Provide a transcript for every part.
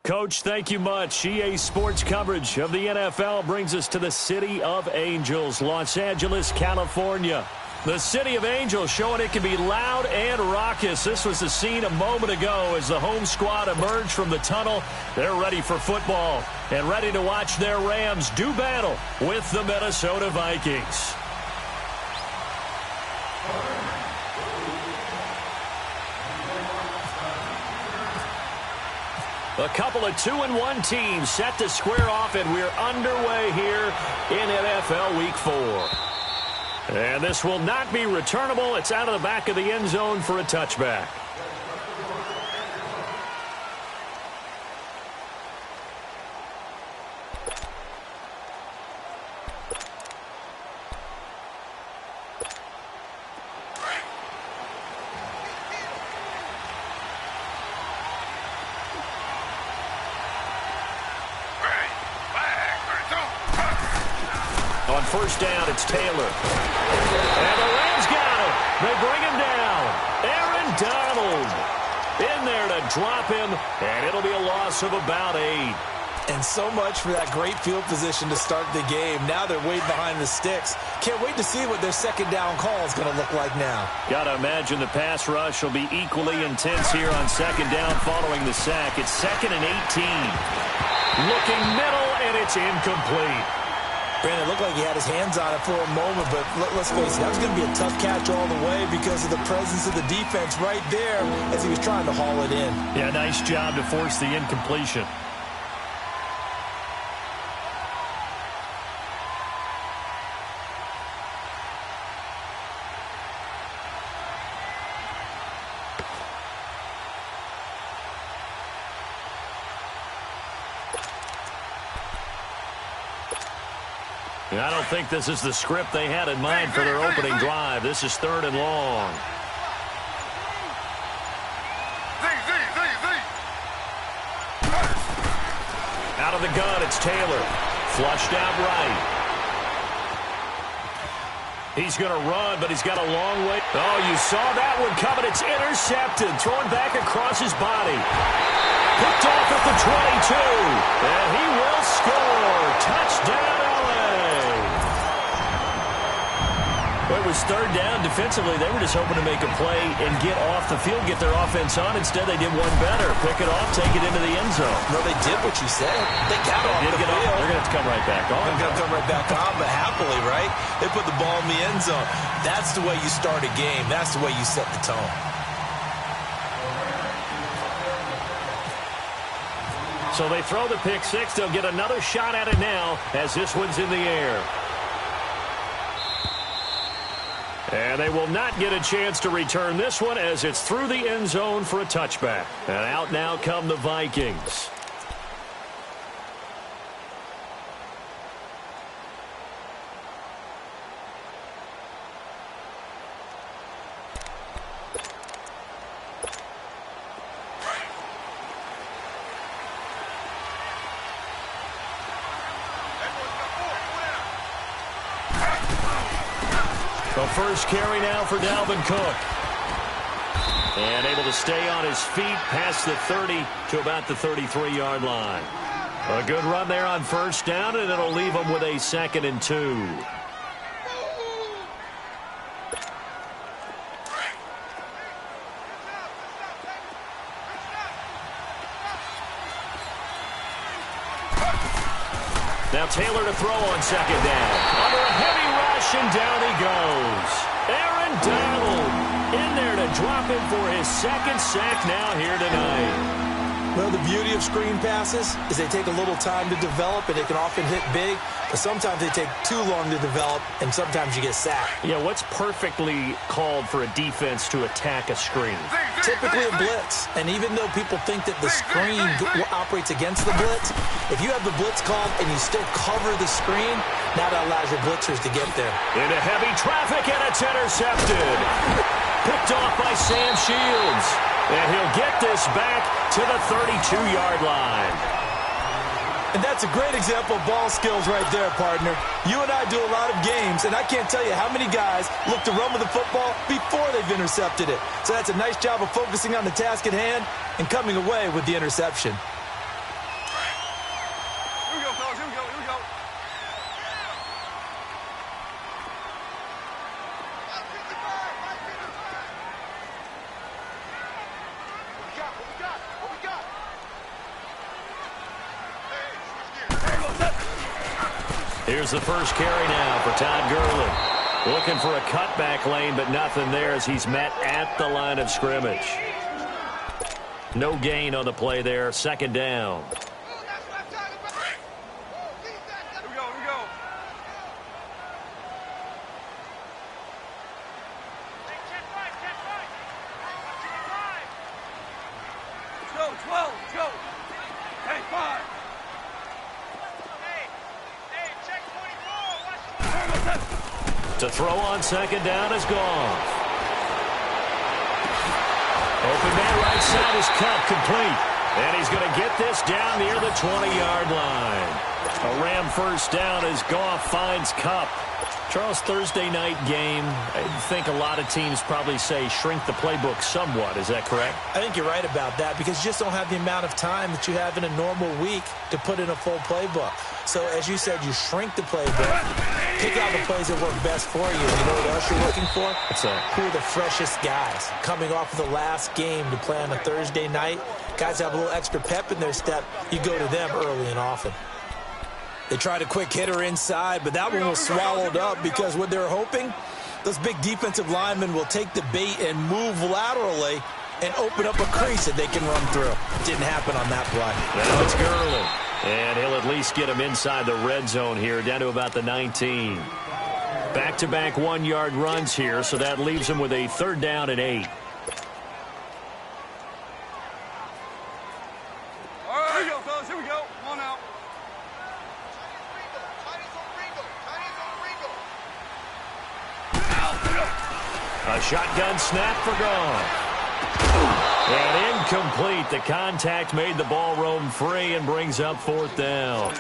Coach, thank you much. EA Sports coverage of the NFL brings us to the City of Angels, Los Angeles, California. The City of Angels showing it can be loud and raucous. This was the scene a moment ago as the home squad emerged from the tunnel. They're ready for football and ready to watch their Rams do battle with the Minnesota Vikings. A couple of 2-1 teams set to square off, and we're underway here in NFL Week 4. And this will not be returnable. It's out of the back of the end zone for a touchback. On first down, it's Taylor. And the Rams got him. They bring him down. Aaron Donald in there to drop him, and it'll be a loss of about 8. And so much for that great field position to start the game. Now they're way behind the sticks. Can't wait to see what their second down call is going to look like now. Got to imagine the pass rush will be equally intense here on second down following the sack. It's 2nd and 18. Looking middle, and it's incomplete. Brandon, it looked like he had his hands on it for a moment, but let's face it, that was going to be a tough catch all the way because of the presence of the defense right there as he was trying to haul it in. Yeah, nice job to force the incompletion. I don't think this is the script they had in mind for their opening drive. This is 3rd and long. Out of the gun, it's Taylor. Flushed out right. He's going to run, but he's got a long way. Oh, you saw that one coming. It's intercepted. Thrown back across his body. Picked off at the 22. And he will score. Touchdown, LA. Well, it was 3rd down. Defensively, they were just hoping to make a play and get off the field, get their offense on. Instead, they did one better. Pick it off, take it into the end zone. No, they did what you said. They got off the field. They're going to have to come right back on. They're going to come right back on, but happily, right? They put the ball in the end zone. That's the way you start a game. That's the way you set the tone. So they throw the pick six. They'll get another shot at it now as this one's in the air. And they will not get a chance to return this one as it's through the end zone for a touchback. And out now come the Vikings. The first carry now for Dalvin Cook. And able to stay on his feet past the 30 to about the 33-yard line. A good run there on first down, and it'll leave him with a 2nd and 2. Now Taylor to throw on second down. Under a heavy rush, and down he goes. Aaron Donald in there to drop him for his 2nd sack now here tonight. Well, the beauty of screen passes is they take a little time to develop, and they can often hit big, but sometimes they take too long to develop, and sometimes you get sacked. Yeah, what's perfectly called for a defense to attack a screen? Typically a blitz, and even though people think that the screen operates against the blitz, if you have the blitz called and you still cover the screen, now that allows your blitzers to get there. Into heavy traffic, and it's intercepted. Picked off by Sam Shields. And he'll get this back to the 32-yard line. And that's a great example of ball skills right there, partner. You and I do a lot of games, and I can't tell you how many guys look to run with the football before they've intercepted it. So that's a nice job of focusing on the task at hand and coming away with the interception. Here's the first carry now for Todd Gurley. Looking for a cutback lane, but nothing there as he's met at the line of scrimmage. No gain on the play there. Second down. To throw on second down is Goff. Open man right side is cut complete. And he's going to get this down near the 20-yard line. A Ram first down as Goff finds Kupp. Charles, Thursday night game, I think a lot of teams probably say shrink the playbook somewhat. Is that correct? I think you're right about that because you just don't have the amount of time that you have in a normal week to put in a full playbook. So, as you said, you shrink the playbook, pick out the plays that work best for you. You know what else you're looking for? What's that? Who are the freshest guys coming off of the last game to play on a Thursday night? Guys have a little extra pep in their step. You go to them early and often. They tried a quick hitter inside, but that one was swallowed up because what they're hoping, those big defensive linemen will take the bait and move laterally and open up a crease that they can run through. Didn't happen on that play. Now it's Gurley. And he'll at least get him inside the red zone here, down to about the 19. Back-to-back one-yard runs here, so that leaves him with a third down and 8. All right, here we go, fellas. Here we go. Come on out. A shotgun snap for Goff. And incomplete. The contact made the ball roam free and brings up fourth down.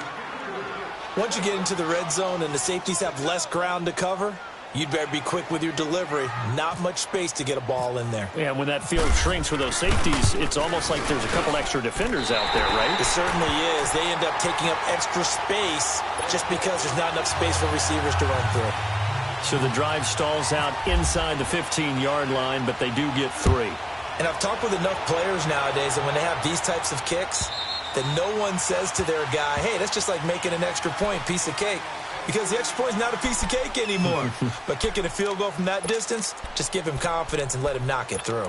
Once you get into the red zone and the safeties have less ground to cover, you'd better be quick with your delivery. Not much space to get a ball in there. Yeah, when that field shrinks with those safeties, it's almost like there's a couple extra defenders out there, right? It certainly is. They end up taking up extra space just because there's not enough space for receivers to run through. So the drive stalls out inside the 15-yard line, but they do get 3. And I've talked with enough players nowadays that when they have these types of kicks, that no one says to their guy, hey, that's just like making an extra point, piece of cake. Because the extra point is not a piece of cake anymore. But kicking a field goal from that distance, just give him confidence and let him knock it through.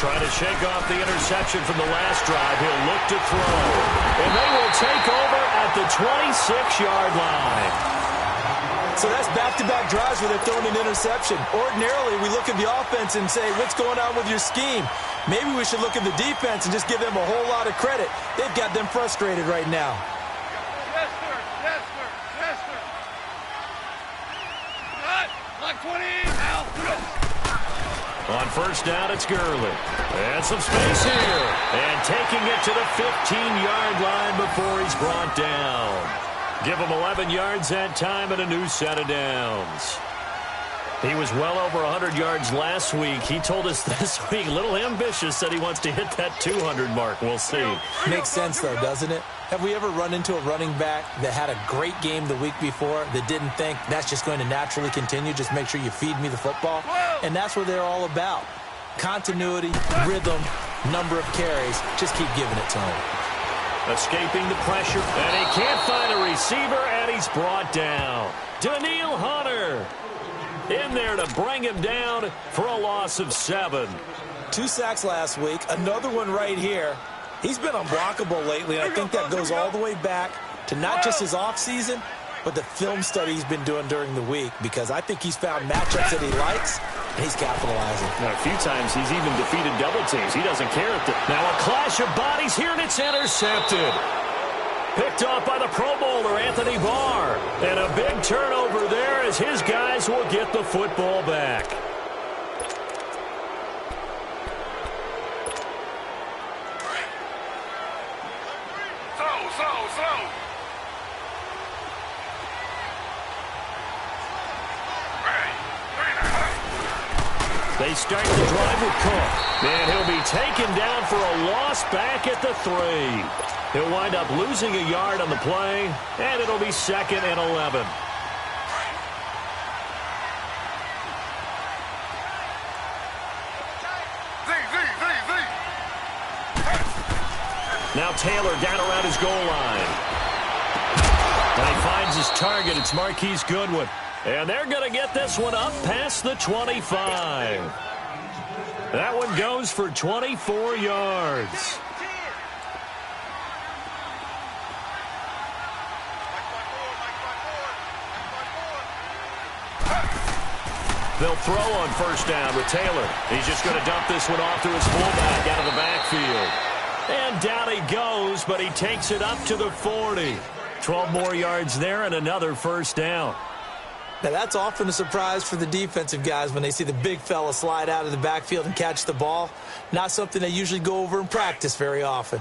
Trying to shake off the interception from the last drive. He'll look to throw. And they will take over at the 26-yard line. So that's back-to-back drives where they're throwing an interception. Ordinarily, we look at the offense and say, what's going on with your scheme? Maybe we should look at the defense and just give them a whole lot of credit. They've got them frustrated right now. Yes, sir. Yes, sir. Yes, sir. Cut. Like 20. Out. On first down, it's Gurley. And some space here. And taking it to the 15-yard line before he's brought down. Give him 11 yards that time and a new set of downs. He was well over 100 yards last week. He told us this week, a little ambitious, said he wants to hit that 200 mark. We'll see. Makes sense, though, doesn't it? Have we ever run into a running back that had a great game the week before that didn't think that's just going to naturally continue? Just make sure you feed me the football. And that's what they're all about. Continuity, rhythm, number of carries. Just keep giving it to him. Escaping the pressure, and he can't find a receiver, and he's brought down. Daniil Hunter in there to bring him down for a loss of 7. 2 sacks last week, another one right here. He's been unblockable lately, and I think that goes all the way back to not just his offseason, but the film study he's been doing during the week, because I think he's found matchups that he likes, and he's capitalizing. Now, a few times he's even defeated double teams. He doesn't care. Now a clash of bodies here, and it's intercepted. Picked off by the Pro Bowler, Anthony Barr. And a big turnover there as his guys will get the football back. Slow. They start the drive with Cook. And he'll be taken down for a loss back at the 3. He'll wind up losing a yard on the play, and it'll be 2nd and 11. Now Taylor down around his goal line. And he finds his target. It's Marquise Goodwin. And they're going to get this one up past the 25. That one goes for 24 yards. They'll throw on first down with Taylor. He's just going to dump this one off to his fullback out of the backfield. And down he goes, but he takes it up to the 40. 12 more yards there and another first down. Now, that's often a surprise for the defensive guys when they see the big fella slide out of the backfield and catch the ball. Not something they usually go over in practice very often.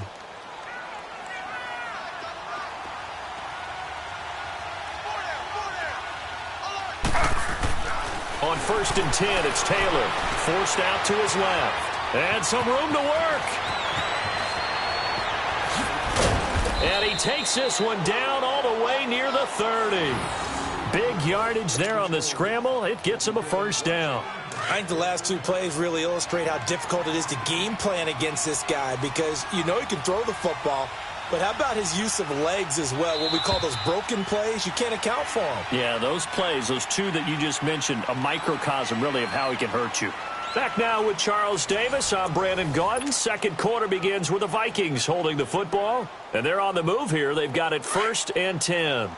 On 1st and 10, it's Taylor. Forced out to his left. And some room to work. And he takes this one down all the way near the 30. Big yardage there on the scramble. It gets him a first down. I think the last two plays really illustrate how difficult it is to game plan against this guy because you know he can throw the football, but how about his use of legs as well? What we call those broken plays, you can't account for them. Yeah, those plays, those two that you just mentioned, a microcosm really of how he can hurt you. Back now with Charles Davis. I'm Brandon Gaudin. Second quarter begins with the Vikings holding the football. And they're on the move here. They've got it 1st and 10.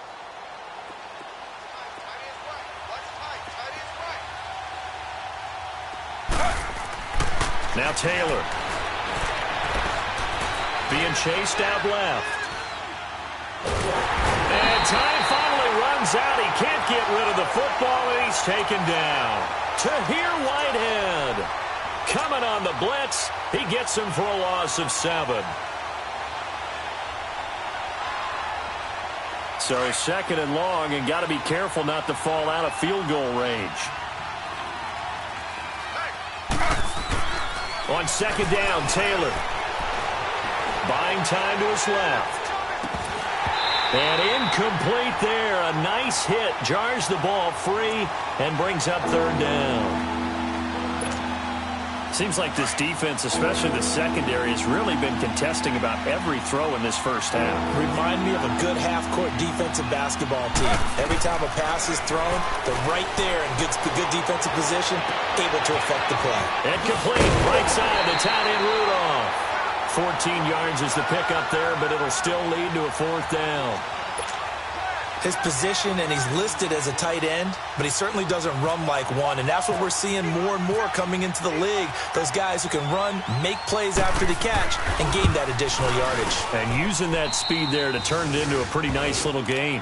Now Taylor. Being chased out left. And time finally runs out. He can't get rid of the football, and he's taken down. Tahir Whitehead coming on the blitz. He gets him for a loss of 7. So 2nd and long, and got to be careful not to fall out of field goal range. On 2nd down, Taylor. Buying time to his left. And incomplete there. A nice hit. Jars the ball free and brings up 3rd down. Seems like this defense, especially the secondary, has really been contesting about every throw in this first half. Remind me of a good half-court defensive basketball team. Every time a pass is thrown, they're right there in good defensive position, able to affect the play. And complete. Right side, the tight end Rudolph. 14 yards is the pickup there, but it'll still lead to a 4th down. His position, and he's listed as a tight end, but he certainly doesn't run like one, and that's what we're seeing more and more coming into the league. Those guys who can run, make plays after the catch, and gain that additional yardage. And using that speed there to turn it into a pretty nice little gain.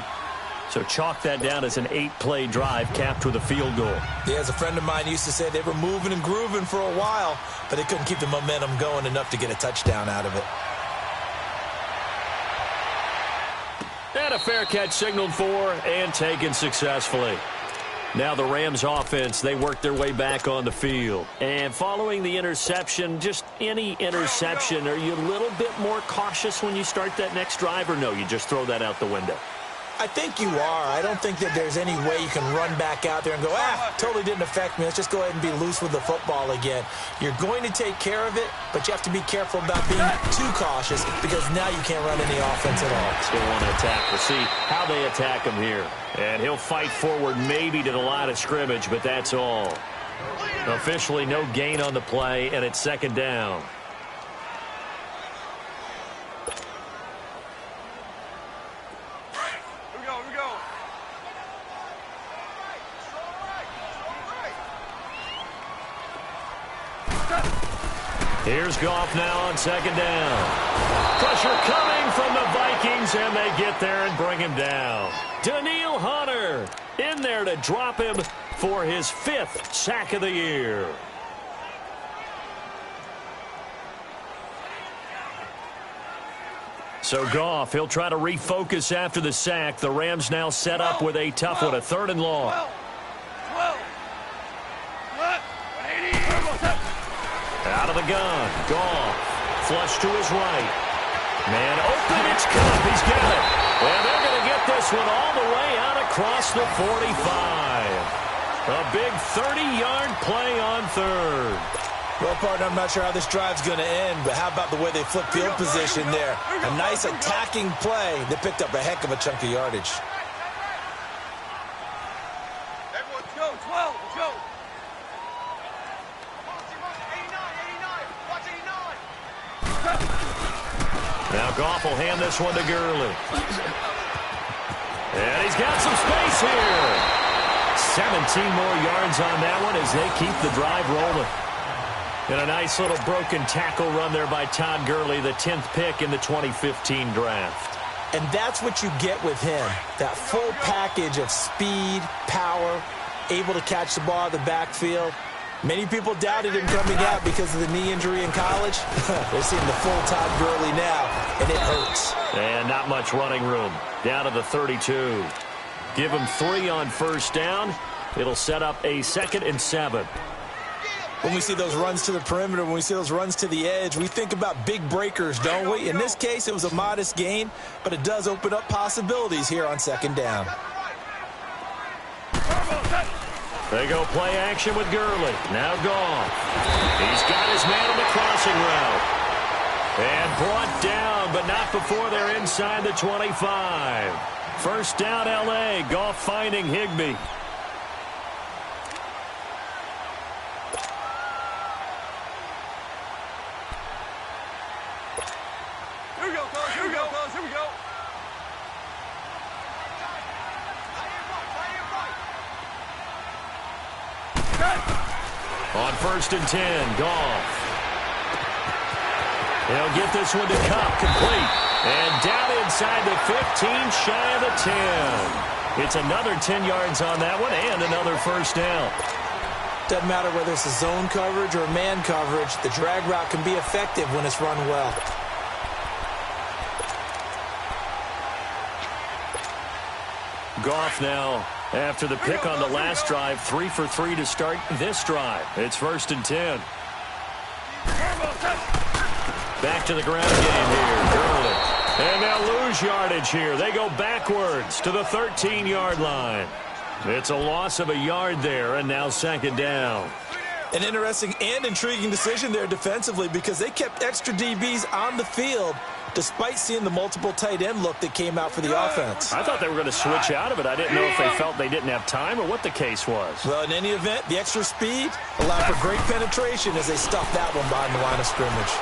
So chalk that down as an 8-play drive capped with a field goal. Yeah, as a friend of mine used to say, they were moving and grooving for a while, but they couldn't keep the momentum going enough to get a touchdown out of it. And a fair catch signaled for and taken successfully. Now the Rams offense, they work their way back on the field. And following the interception, just any interception, are you a little bit more cautious when you start that next drive, or no, you just throw that out the window? I think you are. I don't think that there's any way you can run back out there and go, totally didn't affect me. Let's just go ahead and be loose with the football again. You're going to take care of it, but you have to be careful about being too cautious because now you can't run any offense at all. Still want to attack. We'll see how they attack him here. And he'll fight forward maybe to the line of scrimmage, but that's all. Officially no gain on the play, and it's 2nd down. Here's Goff now on 2nd down. Pressure coming from the Vikings, and they get there and bring him down. Daniil Hunter in there to drop him for his 5th sack of the year. So Goff, he'll try to refocus after the sack. The Rams now set up with a tough one, a 3rd and long. Out of the gun. Goff. Flush to his right. Man open. It's Cup. He's got it. And they're going to get this one all the way out across the 45. A big 30-yard play on 3rd. Well, Well, partner, I'm not sure how this drive's going to end, but how about the way they flip field position there? A nice attacking play that picked up a heck of a chunk of yardage. Everyone, let's go. 12. Let's go. Now Goff will hand this one to Gurley. And he's got some space here. 17 more yards on that one as they keep the drive rolling. And a nice little broken tackle run there by Todd Gurley, the 10th pick in the 2015 draft. And that's what you get with him, that full package of speed, power, able to catch the ball out of the backfield. Many people doubted him coming out because of the knee injury in college. They're seeing the full Todd Gurley now, and it hurts. And not much running room. Down to the 32. Give him 3 on first down. It'll set up a 2nd and 7. When we see those runs to the perimeter, when we see those runs to the edge, we think about big breakers, don't we? In this case, it was a modest gain, but it does open up possibilities here on 2nd down. They go play action with Gurley. Now Goff. He's got his man on the crossing route. And brought down, but not before they're inside the 25. First down, L.A. Goff finding Higbee. Here we go, fellas. Here we go, fellas. Here we go. On 1st and 10, Goff. He'll get this one to Cup, complete. And down inside the 15, shy of the 10. It's another 10 yards on that one and another first down. Doesn't matter whether it's a zone coverage or man coverage, the drag route can be effective when it's run well. Goff now, after the pick on the last drive, 3 for 3 to start this drive. It's 1st and 10. Back to the ground game here, Gurley. And they'll lose yardage here. They go backwards to the 13-yard line. It's a loss of a yard there, and now 2nd down. An interesting and intriguing decision there defensively because they kept extra DBs on the field despite seeing the multiple tight end look that came out for the offense. I thought they were going to switch out of it. I didn't know if they felt they didn't have time or what the case was. Well, in any event, the extra speed allowed for great penetration as they stuffed that one behind the line of scrimmage.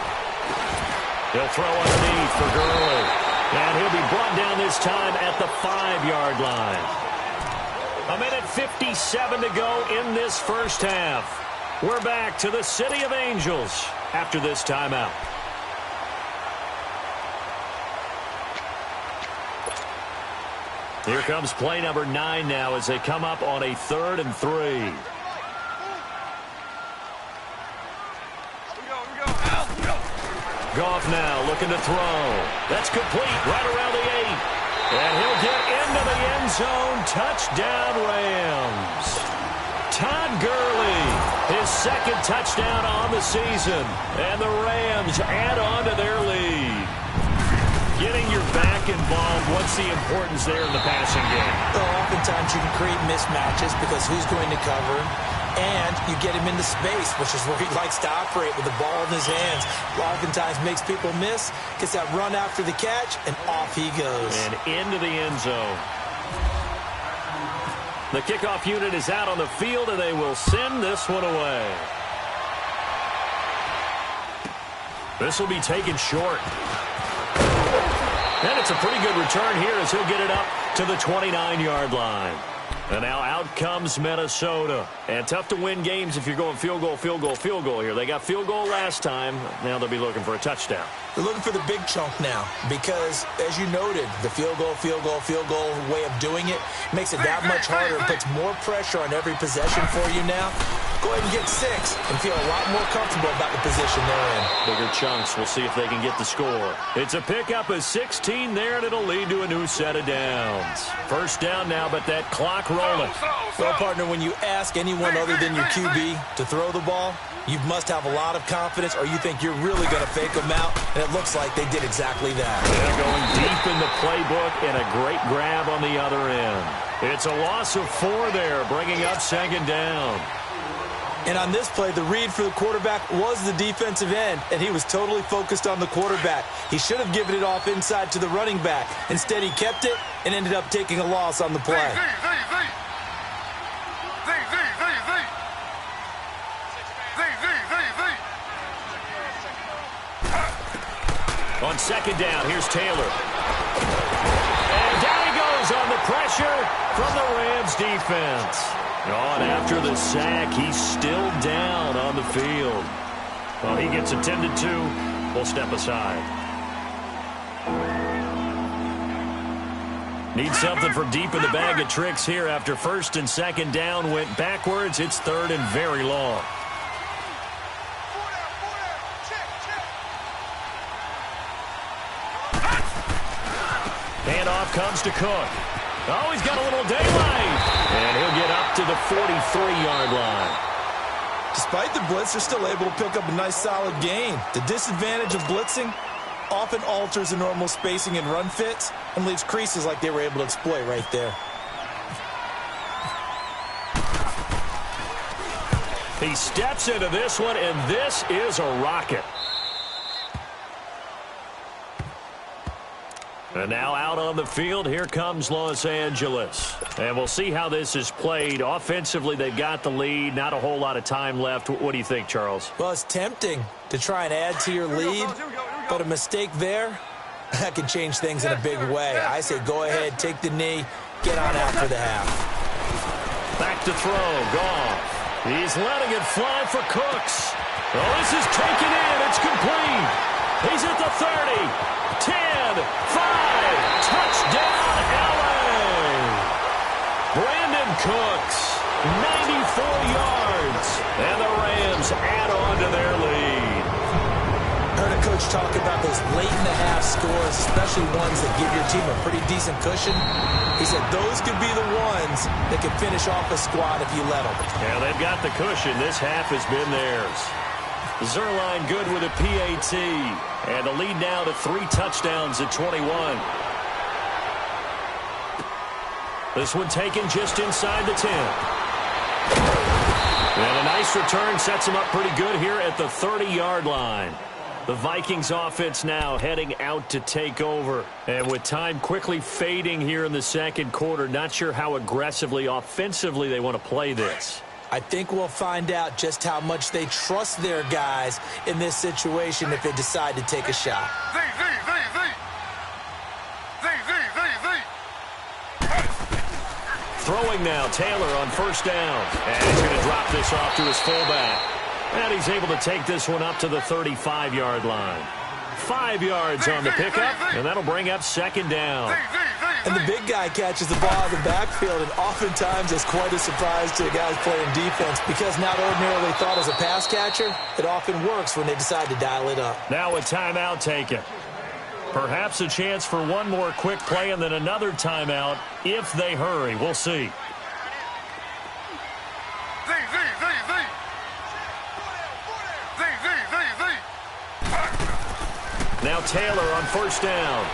He'll throw underneath for Gurley. And he'll be brought down this time at the 5-yard line. 1:57 to go in this first half. We're back to the City of Angels after this timeout. Here comes play number 9 now as they come up on a 3rd and 3. Goff now looking to throw. That's complete right around the 8. And he'll get into the end zone. Touchdown, Rams. Todd Gurley, his 2nd touchdown on the season. And the Rams add on to their lead. Getting your back involved, what's the importance there in the passing game? Well, oftentimes you can create mismatches because who's going to cover him? And you get him into space, which is where he likes to operate with the ball in his hands. Oftentimes makes people miss, gets that run after the catch, and off he goes. And into the end zone. The kickoff unit is out on the field, and they will send this one away. This will be taken short. And it's a pretty good return here as he'll get it up to the 29-yard line. And now out comes Minnesota. And tough to win games if you're going field goal, field goal, field goal here. They got field goal last time. Now they'll be looking for a touchdown. They're looking for the big chunk now because, as you noted, the field goal way of doing it makes it that much harder. It puts more pressure on every possession for you now. Go ahead and get 6 and feel a lot more comfortable about the position they're in. Bigger chunks. We'll see if they can get the score. It's a pickup of 16 there, and it'll lead to a new set of downs. First down now, but that clock rolling. Well, partner, when you ask anyone other than your QB to throw the ball, you must have a lot of confidence or you think you're really going to fake them out, and it looks like they did exactly that. They're going deep in the playbook and a great grab on the other end. It's a loss of 4 there, bringing up 2nd down. And on this play, the read for the quarterback was the defensive end, and he was totally focused on the quarterback. He should have given it off inside to the running back. Instead, he kept it and ended up taking a loss on the play. On second down, here's Taylor. And down he goes on the pressure from the Rams defense. On after the sack, he's still down on the field. Well, he gets attended to. We'll step aside. Need something from deep in the bag of tricks here after first and second down went backwards. It's third and very long. Handoff comes to Cook. Oh, he's got a little daylight. And he'll get up to the 43-yard line. Despite the blitz, they're still able to pick up a nice, solid gain. The disadvantage of blitzing often alters the normal spacing and run fits and leaves creases like they were able to exploit right there. He steps into this one, and this is a rocket. And now out on the field, here comes Los Angeles. And we'll see how this is played. Offensively, they've got the lead. Not a whole lot of time left. What do you think, Charles? Well, it's tempting to try and add to your lead, but a mistake there, that can change things in a big way. I say go ahead, take the knee, get on out for the half. Back to throw, Goff. He's letting it fly for Cooks. Oh, this is taken in. It's complete. He's at the 30. 10, 5, touchdown, LA. Brandon Cooks, 94 yards, and the Rams add on to their lead. Heard a coach talk about those late-in-the-half scores, especially ones that give your team a pretty decent cushion. He said those could be the ones that can finish off a squad if you let them. Yeah, they've got the cushion. This half has been theirs. Zerline good with a PAT. And the lead now to 3 touchdowns at 21. This one taken just inside the 10. And a nice return sets him up pretty good here at the 30-yard line. The Vikings offense now heading out to take over. And with time quickly fading here in the second quarter, not sure how aggressively, offensively they want to play this. I think we'll find out just how much they trust their guys in this situation if they decide to take a shot. Throwing now, Taylor on first down. And he's going to drop this off to his fullback. And he's able to take this one up to the 35-yard line. 5 yards on the pickup, and that'll bring up second down. And the big guy catches the ball in the backfield, and oftentimes it's quite a surprise to the guys playing defense because not ordinarily thought as a pass catcher, it often works when they decide to dial it up. Now a timeout taken. Perhaps a chance for one more quick play and then another timeout if they hurry. We'll see. Now Taylor on first down.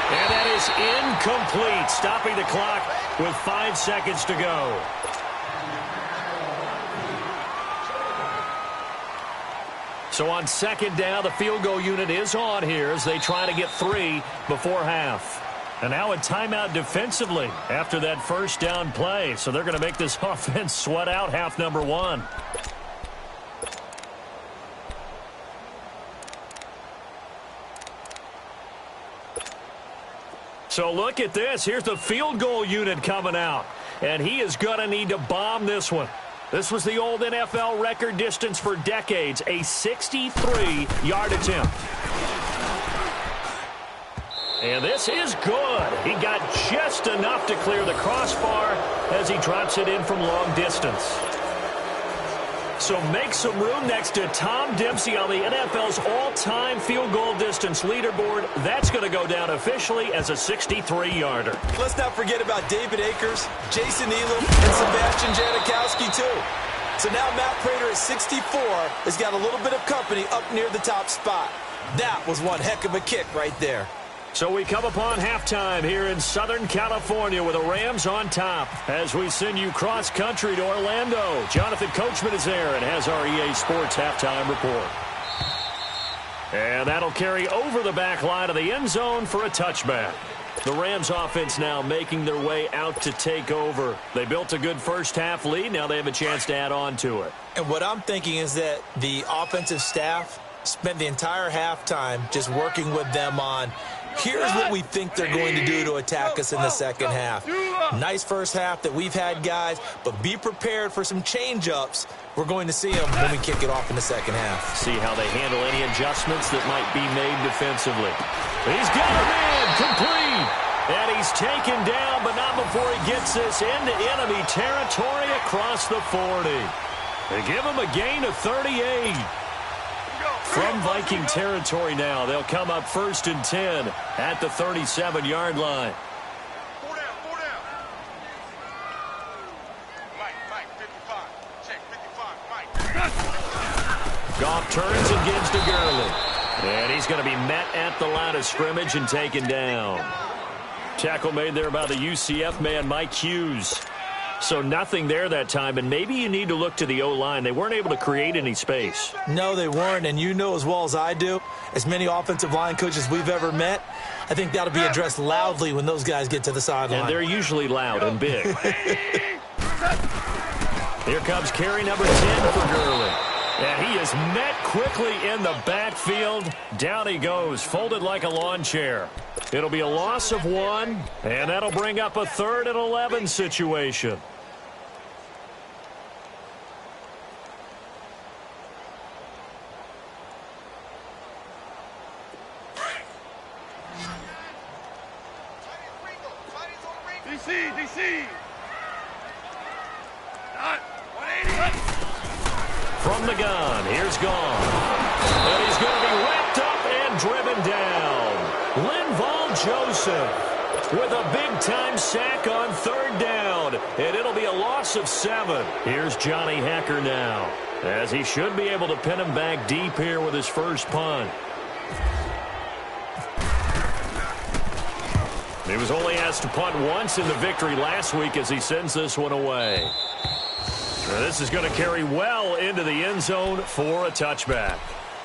And that is incomplete, stopping the clock with 5 seconds to go. So on second down, the field goal unit is on here as they try to get 3 before half. And now a timeout defensively after that first down play. So they're going to make this offense sweat out half number 1. So look at this. Here's the field goal unit coming out. And he is going to need to bomb this one. This was the old NFL record distance for decades, a 63-yard attempt. And this is good. He got just enough to clear the crossbar as he drops it in from long distance. So make some room next to Tom Dempsey on the NFL's all-time field goal distance leaderboard. That's going to go down officially as a 63-yarder. Let's not forget about David Akers, Jason Elam, and Sebastian Janikowski, too. So now Matt Prater at 64 has got a little bit of company up near the top spot. That was one heck of a kick right there. So we come upon halftime here in Southern California with the Rams on top. As we send you cross-country to Orlando, Jonathan Coachman is there and has our EA Sports halftime report. And that'll carry over the back line of the end zone for a touchback. The Rams offense now making their way out to take over. They built a good first-half lead. Now they have a chance to add on to it. And what I'm thinking is that the offensive staff spent the entire halftime just working with them on, here's what we think they're going to do to attack us in the second half. Nice first half that we've had, guys, but be prepared for some change-ups. We're going to see them when we kick it off in the second half. See how they handle any adjustments that might be made defensively. He's got him in, complete. And he's taken down, but not before he gets this into enemy territory across the 40. They give him a gain of 38. From Viking territory now, they'll come up 1st and 10 at the 37-yard line. 4 down, 4 down. Mike, 55. Check, 55, Mike. Goff turns and gives to Gurley. And he's going to be met at the line of scrimmage and taken down. Tackle made there by the UCF man, Mike Hughes. So nothing there that time, and maybe you need to look to the O-line. They weren't able to create any space. No, they weren't, and you know as well as I do, as many offensive line coaches we've ever met, I think that'll be addressed loudly when those guys get to the sideline. And they're usually loud and big. Here comes carry number 10 for Gurley. And he is met quickly in the backfield. Down he goes, folded like a lawn chair. It'll be a loss of 1, and that'll bring up a 3rd and 11 situation. DC. Not 180. From the gun, here's Gone. And he's going to be wrapped up and driven down. Linval Joseph with a big-time sack on 3rd down. And it'll be a loss of 7. Here's Johnny Hecker now, as he should be able to pin him back deep here with his first punt. He was only asked to punt once in the victory last week as he sends this one away. Now this is going to carry well into the end zone for a touchback.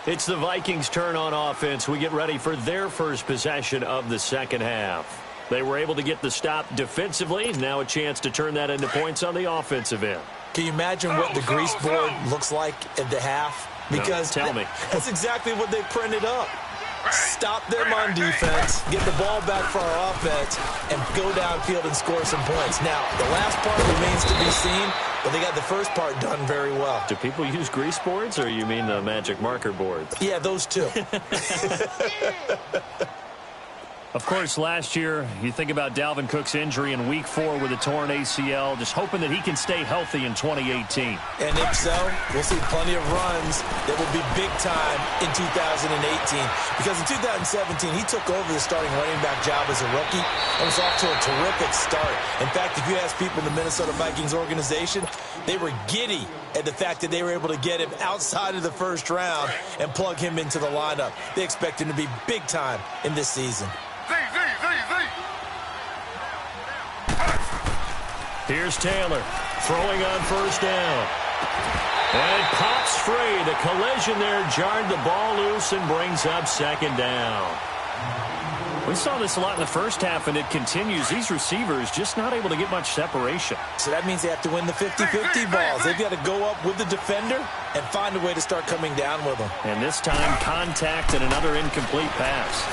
It's the Vikings' turn on offense. We get ready for their first possession of the second half. They were able to get the stop defensively. Now a chance to turn that into points on the offensive end. Can you imagine what the grease board looks like at the half? Because no, tell me. That's exactly what they printed up. Stop them on defense, get the ball back for our offense, and go downfield and score some points. Now, the last part remains to be seen, but they got the first part done very well. Do people use grease boards, or you mean the magic marker boards? Yeah, those two. Of course, last year, you think about Dalvin Cook's injury in Week 4 with a torn ACL, just hoping that he can stay healthy in 2018. And if so, we'll see plenty of runs that will be big time in 2018. Because in 2017, he took over the starting running back job as a rookie and was off to a terrific start. In fact, if you ask people in the Minnesota Vikings organization, they were giddy at the fact that they were able to get him outside of the first round and plug him into the lineup. They expect him to be big time in this season. Here's Taylor throwing on first down. And it pops free. The collision there jarred the ball loose and brings up second down. We saw this a lot in the first half, and it continues. These receivers just not able to get much separation. So that means they have to win the 50-50 balls. They've got to go up with the defender and find a way to start coming down with them. And this time, contact and another incomplete pass.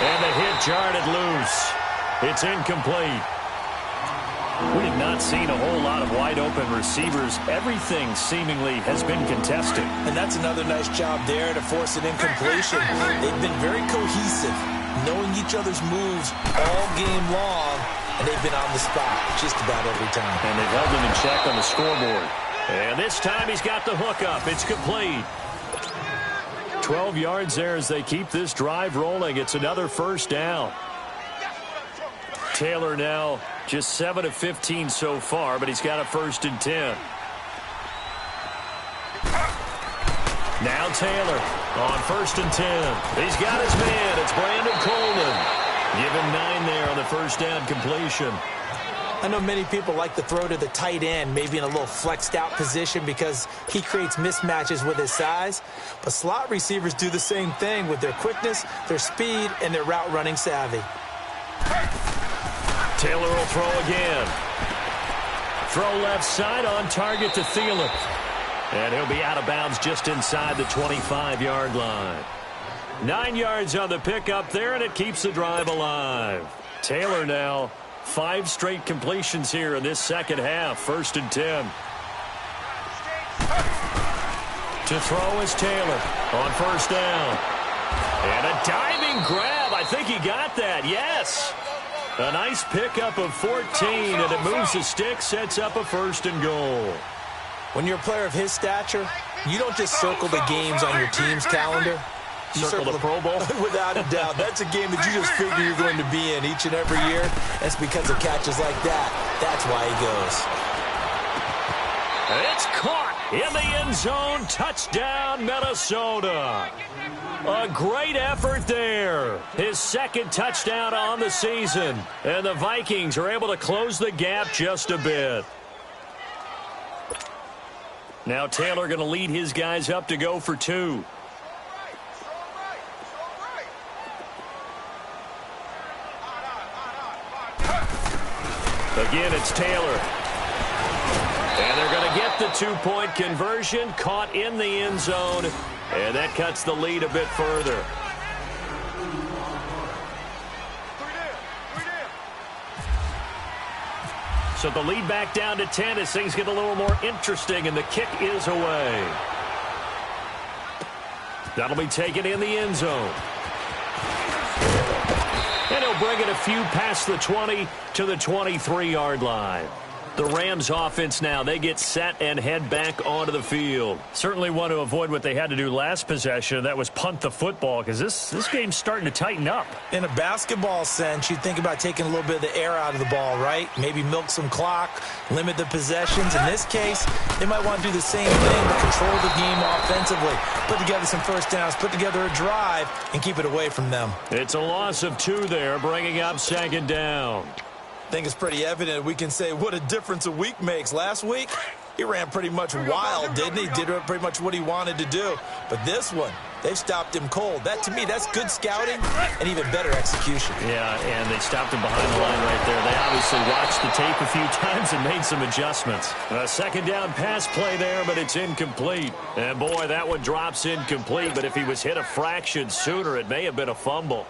And the hit jarred it loose. It's incomplete. We have not seen a whole lot of wide-open receivers. Everything seemingly has been contested. And that's another nice job there to force an incompletion. They've been very cohesive, knowing each other's moves all game long, and they've been on the spot just about every time. And they've held them in check on the scoreboard. And this time he's got the hook up. It's complete. 12 yards there as they keep this drive rolling. It's another first down. Taylor now just 7 of 15 so far, but he's got a 1st and 10. Now Taylor on 1st and 10. He's got his man. It's Brandon Coleman. Give him 9 there on the first down completion. I know many people like to throw to the tight end, maybe in a little flexed out position because he creates mismatches with his size. But slot receivers do the same thing with their quickness, their speed, and their route running savvy. Taylor will throw again. Throw left side on target to Thielen. And he'll be out of bounds just inside the 25-yard line. 9 yards on the pickup there, and it keeps the drive alive. Taylor now 5 straight completions here in this second half. 1st and 10. To throw is Taylor on 1st down. And a diving grab. I think he got that. Yes. A nice pickup of 14, and it moves the stick, sets up a 1st and goal. When you're a player of his stature, you don't just circle the games on your team's calendar. You circle the Pro Bowl? Without a doubt. That's a game that you just figure you're going to be in each and every year. That's because of catches like that. That's why he goes. It's caught in the end zone. Touchdown, Minnesota. A great effort there. His 2nd touchdown on the season. And the Vikings are able to close the gap just a bit. Now Taylor going to lead his guys up to go for 2. Again, it's Taylor. And they're going to get the 2-point conversion, caught in the end zone, and that cuts the lead a bit further. So the lead back down to 10 as things get a little more interesting, and the kick is away. That'll be taken in the end zone. And he'll bring it a few past the 20 to the 23-yard line. The Rams offense now, they get set and head back onto the field. Certainly want to avoid what they had to do last possession. That was punt the football, because this game's starting to tighten up. In a basketball sense, you think about taking a little bit of the air out of the ball, right? Maybe milk some clock, limit the possessions. In this case, they might want to do the same thing, but control the game offensively. Put together some first downs, put together a drive, and keep it away from them. It's a loss of 2 there, bringing up 2nd down. I think it's pretty evident. We can say what a difference a week makes. Last week, he ran pretty much wild, didn't he? Did pretty much what he wanted to do. But this one, they've stopped him cold. That, to me, that's good scouting and even better execution. Yeah, and they stopped him behind the line right there. They obviously watched the tape a few times and made some adjustments. A 2nd down pass play there, but it's incomplete. And, boy, that one drops incomplete. But if he was hit a fraction sooner, it may have been a fumble.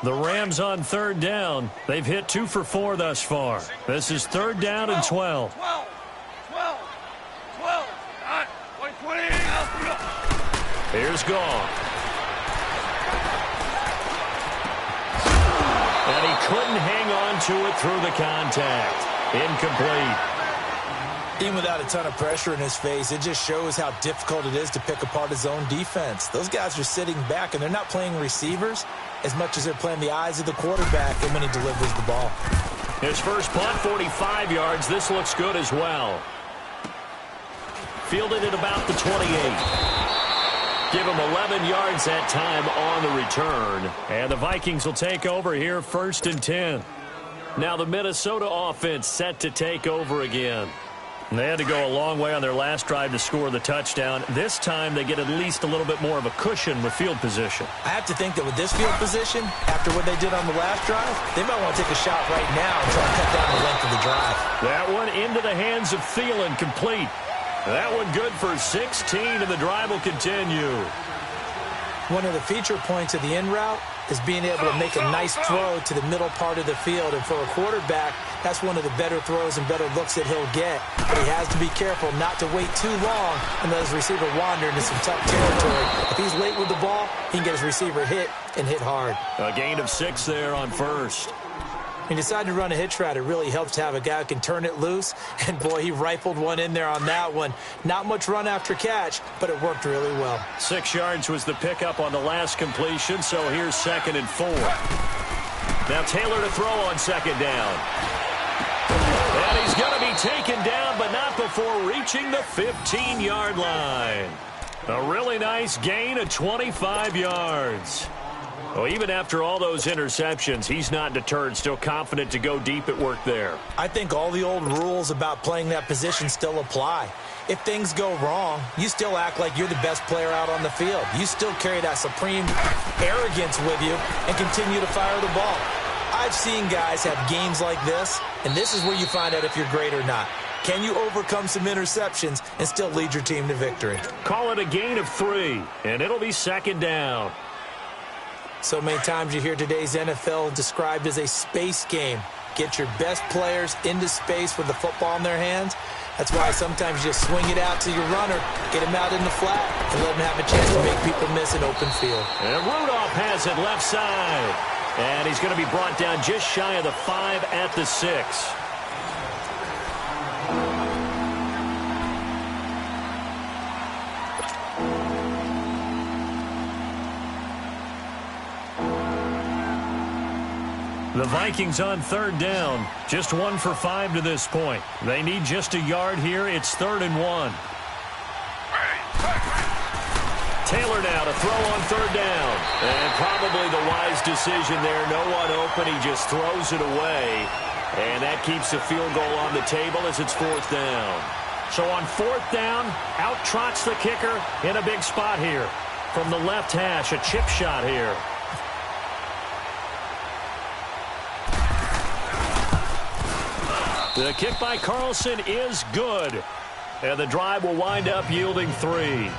The Rams on 3rd down. They've hit 2 for 4 thus far. This is 3rd down and 12. 12. 20. Here's Goff. And he couldn't hang on to it through the contact. Incomplete. Even without a ton of pressure in his face, it just shows how difficult it is to pick apart his own defense. Those guys are sitting back, and they're not playing receivers as much as they're playing the eyes of the quarterback and when he delivers the ball. His first punt, 45 yards. This looks good as well. Fielded at about the 28. Give him 11 yards that time on the return. And the Vikings will take over here, 1st and 10. Now the Minnesota offense set to take over again. They had to go a long way on their last drive to score the touchdown. This time they get at least a little bit more of a cushion with field position. I have to think that with this field position, after what they did on the last drive, they might want to take a shot right now and try and cut down the length of the drive. That one into the hands of Thielen, complete. That one good for 16, and the drive will continue. One of the feature points of the in route is being able to make a nice throw to the middle part of the field. And for a quarterback, that's one of the better throws and better looks that he'll get. But he has to be careful not to wait too long and let his receiver wander into some tough territory. If he's late with the ball, he can get his receiver hit and hit hard. A gain of 6 there on 1st. He decided to run a hitch route. It really helps to have a guy who can turn it loose. And, boy, he rifled one in there on that one. Not much run after catch, but it worked really well. 6 yards was the pickup on the last completion, so here's 2nd and 4. Now Taylor to throw on 2nd down. And he's going to be taken down, but not before reaching the 15-yard line. A really nice gain of 25 yards. Well, even after all those interceptions, he's not deterred, still confident to go deep at work there. I think all the old rules about playing that position still apply. If things go wrong, you still act like you're the best player out on the field. You still carry that supreme arrogance with you and continue to fire the ball. I've seen guys have games like this, and this is where you find out if you're great or not. Can you overcome some interceptions and still lead your team to victory? Call it a gain of 3, and it'll be second down. So many times you hear today's NFL described as a space game. Get your best players into space with the football in their hands. That's why sometimes you just swing it out to your runner, get him out in the flat, and let him have a chance to make people miss an open field. And Rudolph has it left side. And he's going to be brought down just shy of the 5 at the 6. The Vikings on third down, just 1 for 5 to this point. They need just a yard here. It's 3rd and 1. Taylor now to throw on third down. And probably the wise decision there. No one open. He just throws it away. And that keeps the field goal on the table as it's 4th down. So on 4th down, out trots the kicker in a big spot here. From the left hash, a chip shot here. The kick by Carlson is good. And the drive will wind up yielding 3.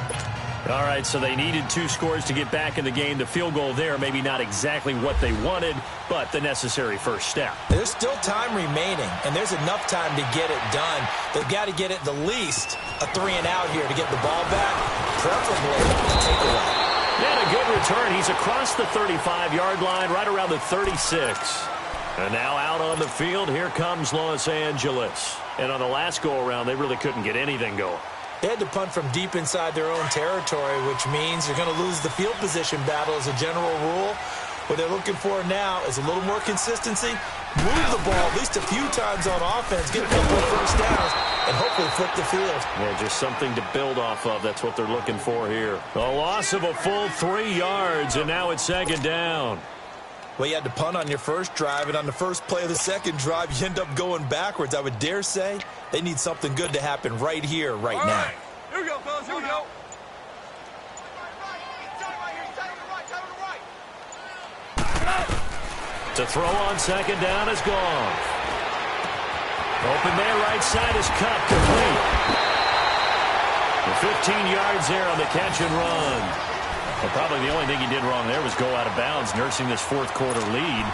All right, so they needed 2 scores to get back in the game. The field goal there, maybe not exactly what they wanted, but the necessary first step. There's still time remaining, and there's enough time to get it done. They've got to get it the least a 3-and-out here to get the ball back, preferably a takeaway. And a good return. He's across the 35-yard line, right around the 36. And now out on the field, here comes Los Angeles. And on the last go-around, they really couldn't get anything going. They had to punt from deep inside their own territory, which means you're going to lose the field position battle as a general rule. What they're looking for now is a little more consistency, move the ball at least a few times on offense, get a couple of first downs, and hopefully flip the field. Yeah, just something to build off of. That's what they're looking for here. A loss of a full 3 yards, and now it's 2nd down. Well, you had to punt on your first drive, and on the first play of the second drive, you end up going backwards. I would dare say they need something good to happen right here, right now. Here we go, fellas. Here we go. To throw on 2nd down is gone. Open there, right side is cut, complete. The 15 yards there on the catch and run. Well, probably the only thing he did wrong there was go out of bounds, nursing this 4th quarter lead.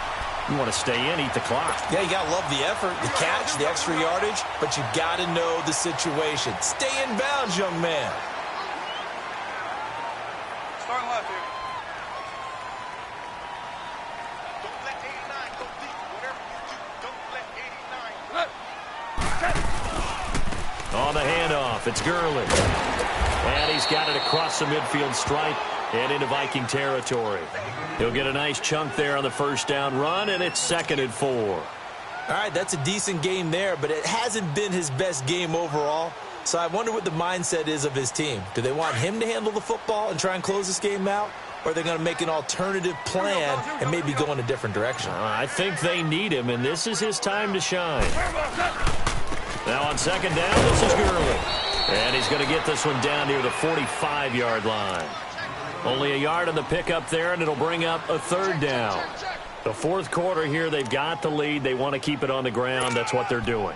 You want to stay in, eat the clock. Yeah, you got to love the effort, the catch, the extra yardage, but you got to know the situation. Stay in bounds, young man. Starting left here. Don't let 89 go deep. Whatever you do, don't let 89. On the handoff, it's Gurley. And he's got it across the midfield stripe and into Viking territory. He'll get a nice chunk there on the first down run, and it's 2nd and 4. All right, that's a decent game there, but it hasn't been his best game overall. So I wonder what the mindset is of his team. Do they want him to handle the football and try and close this game out? Or are they going to make an alternative plan and maybe go in a different direction? I think they need him, and this is his time to shine. Now on 2nd down, this is Gurley. And he's going to get this one down near the 45-yard line. Only a yard on the pickup there, and it'll bring up a 3rd down. The 4th quarter here, they've got the lead. They want to keep it on the ground. That's what they're doing.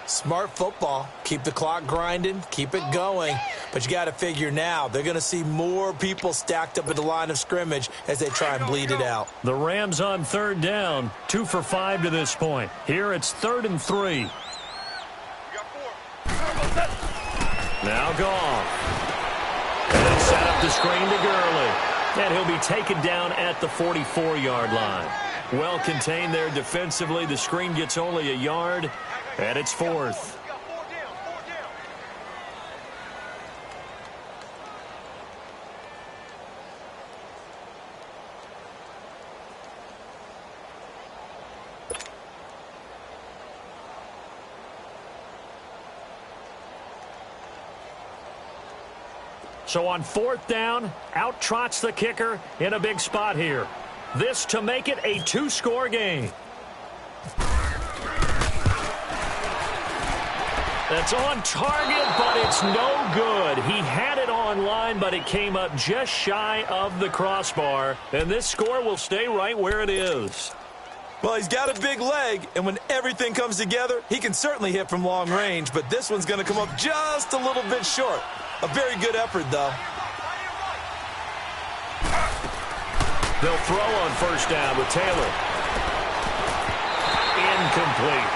Smart football. Keep the clock grinding. Keep it going. But you got to figure now, they're going to see more people stacked up at the line of scrimmage as they try and bleed it out. The Rams on 3rd down, 2 for 5 to this point. Here it's 3rd and 3. Now Goff. And set up the screen to Gurley. And he'll be taken down at the 44-yard line. Well contained there defensively. The screen gets only a yard, and it's 4th. So on 4th down, out trots the kicker in a big spot here. This to make it a 2-score game. That's on target, but it's no good. He had it on line, but it came up just shy of the crossbar. And this score will stay right where it is. Well, he's got a big leg, and when everything comes together, he can certainly hit from long range, but this one's going to come up just a little bit short. A very good effort, though. They'll throw on 1st down with Taylor. Incomplete.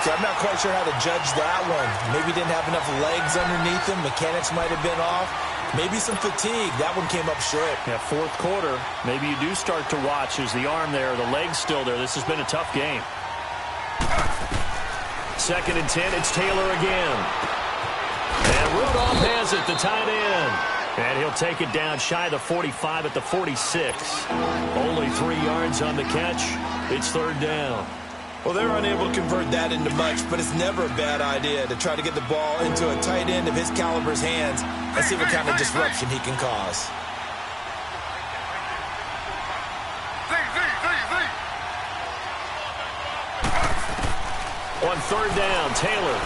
So I'm not quite sure how to judge that one. Maybe he didn't have enough legs underneath him. Mechanics might have been off. Maybe some fatigue. That one came up short. Yeah, 4th quarter. Maybe you do start to watch. Is the arm there, the leg's still there. This has been a tough game. 2nd and 10. It's Taylor again. And Rudolph has it, the tight end. And he'll take it down shy of the 45 at the 46. Only 3 yards on the catch. It's 3rd down. Well, they're unable to convert that into much, but it's never a bad idea to try to get the ball into a tight end of his caliber's hands and see what kind of disruption he can cause. On 3rd down, Taylor.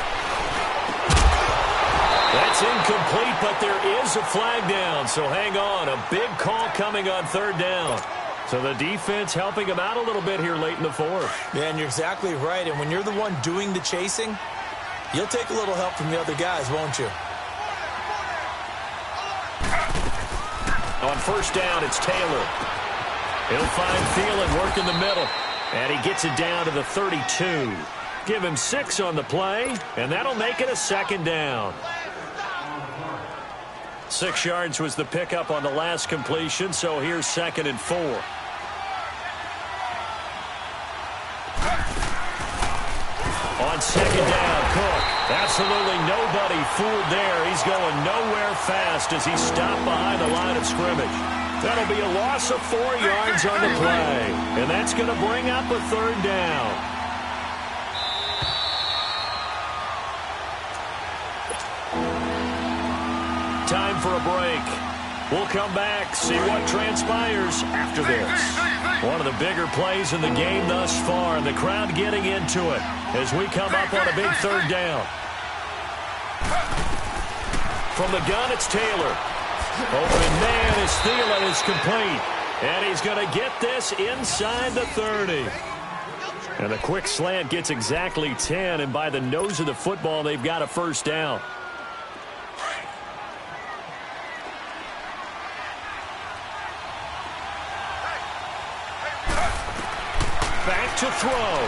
That's incomplete, but there is a flag down, so hang on. A big call coming on 3rd down. So the defense helping him out a little bit here late in the 4th. Yeah, and you're exactly right. And when you're the one doing the chasing, you'll take a little help from the other guys, won't you? On 1st down, it's Taylor. He'll find Thielen working the middle. And he gets it down to the 32. Give him 6 on the play, and that'll make it a 2nd down. 6 yards was the pickup on the last completion, so here's 2nd and 4. On 2nd down, Cook. Absolutely nobody fooled there. He's going nowhere fast as he's stopped behind the line of scrimmage. That'll be a loss of 4 yards on the play. And that's going to bring up a 3rd down. Time for a break. We'll come back, see what transpires after this. One of the bigger plays in the game thus far, and the crowd getting into it as we come up on a big 3rd down. From the gun, it's Taylor. Open man is Thielen is complete. And he's going to get this inside the 30. And the quick slant gets exactly 10, and by the nose of the football, they've got a 1st down. Back to throw.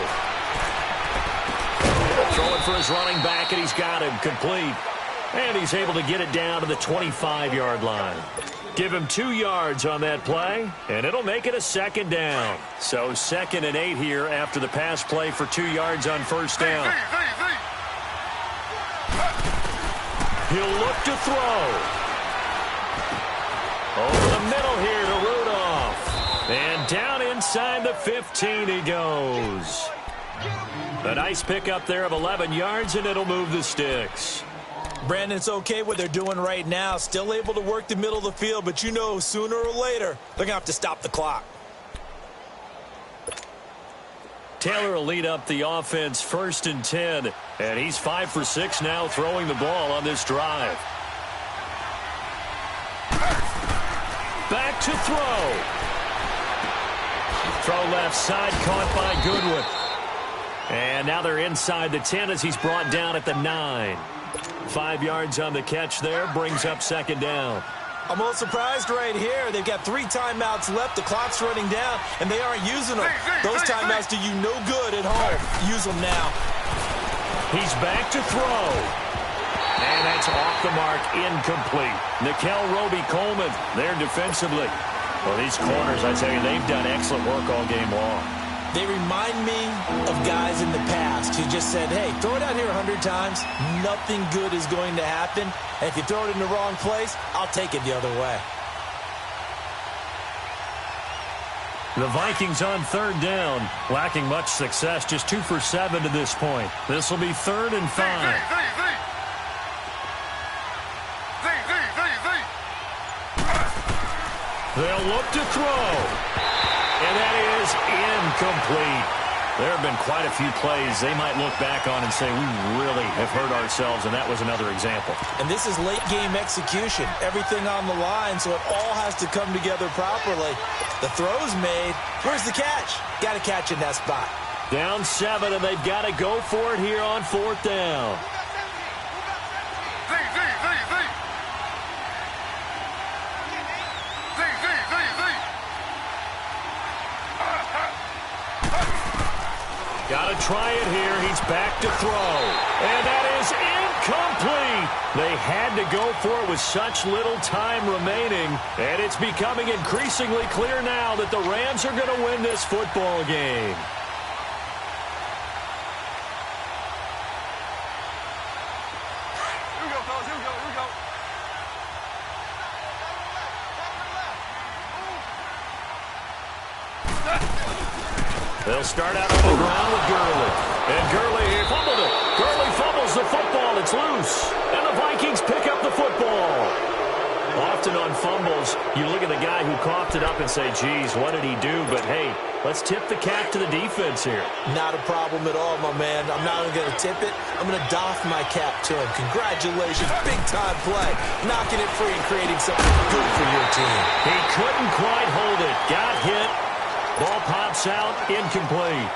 Throwing for his running back, and he's got him complete. And he's able to get it down to the 25-yard line. Give him 2 yards on that play, and it'll make it a 2nd down. So 2nd and 8 here after the pass play for 2 yards on 1st down. He'll look to throw. Over the middle here to Rudolph. And down inside the 15 he goes. A nice pickup there of 11 yards, and it'll move the sticks. Brandon, it's okay what they're doing right now. Still able to work the middle of the field, but you know sooner or later they're going to have to stop the clock. Taylor will lead up the offense 1st and 10, and he's 5 for 6 now throwing the ball on this drive. Back to throw. Throw left side, caught by Goodwin. And now they're inside the 10 as he's brought down at the 9. 5 yards on the catch there, brings up 2nd down. I'm a little surprised right here. They've got 3 timeouts left. The clock's running down, and they aren't using them. Those timeouts do you no good at home. Use them now. He's back to throw. And that's off the mark, incomplete. Nickel Roby-Coleman there defensively. Well, these corners, I tell you, they've done excellent work all game long. They remind me of guys in the past who just said, hey, throw it out here 100 times. Nothing good is going to happen. And if you throw it in the wrong place, I'll take it the other way. The Vikings on 3rd down, lacking much success, just 2 for 7 to this point. This will be 3rd and 5. They'll look to throw. And that is incomplete. There have been quite a few plays they might look back on and say, we really have hurt ourselves, and that was another example. And this is late-game execution. Everything on the line, so it all has to come together properly. The throw's made. Where's the catch? Got to catch in that spot. Down 7, and they've got to go for it here on 4th down. Got to try it here. He's back to throw. And that is incomplete. They had to go for it with such little time remaining. And it's becoming increasingly clear now that the Rams are going to win this football game. Here we go, fellas. Here we go. Here we go. They'll start out on the ground with Gurley. And Gurley fumbled it. Gurley fumbles the football. It's loose. And the Vikings pick up the football. Often on fumbles, you look at the guy who coughed it up and say, geez, what did he do? But, hey, let's tip the cap to the defense here. Not a problem at all, my man. I'm not even going to tip it. I'm going to doff my cap to him. Congratulations. Big-time play. Knocking it free and creating something good for your team. He couldn't quite hold it. Got hit. Ball pops out, incomplete.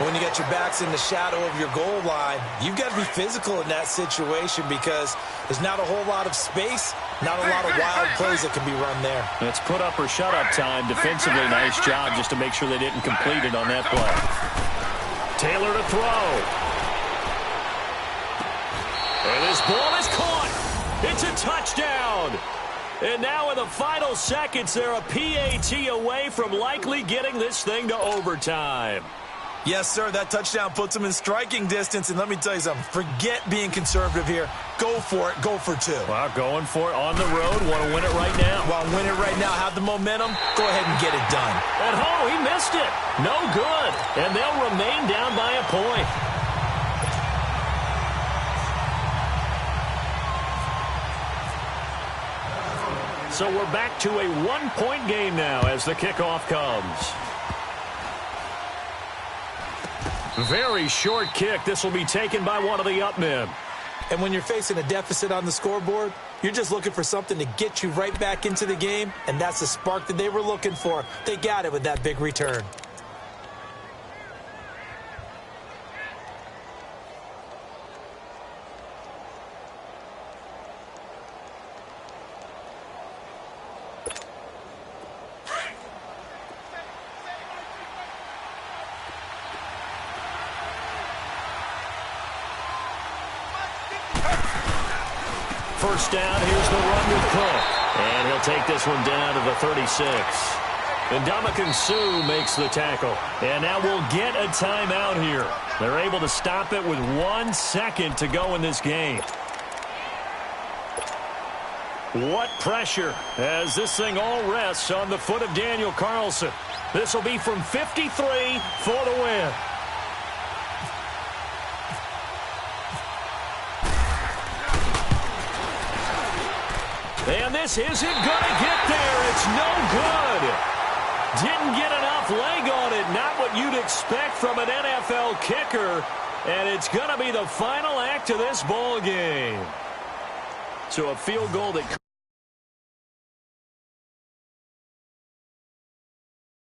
When you got your backs in the shadow of your goal line, you've got to be physical in that situation because there's not a whole lot of space, not a lot of wild plays that can be run there. It's put up or shut up time. Defensively, nice job just to make sure they didn't complete it on that play. Taylor to throw. And this ball is caught. It's a touchdown. And now in the final seconds, they're a PAT away from likely getting this thing to overtime. Yes, sir, that touchdown puts them in striking distance. And let me tell you something, forget being conservative here. Go for it. Go for 2. Well, going for it on the road. Want to win it right now. Want to win it right now. Have the momentum. Go ahead and get it done. And he missed it. No good. And they'll remain down by a point. So we're back to a 1-point game now as the kickoff comes. Very short kick. This will be taken by one of the up men. And when you're facing a deficit on the scoreboard, you're just looking for something to get you right back into the game, and that's the spark that they were looking for. They got it with that big return. First down, here's the run with Cook. And he'll take this one down to the 36. And Ndamukong Suh makes the tackle. And now we'll get a timeout here. They're able to stop it with 1 second to go in this game. What pressure as this thing all rests on the foot of Daniel Carlson. This will be from 53 for the win. And this isn't going to get there. It's no good. Didn't get enough leg on it. Not what you'd expect from an NFL kicker. And it's going to be the final act of this ball game. So a field goal that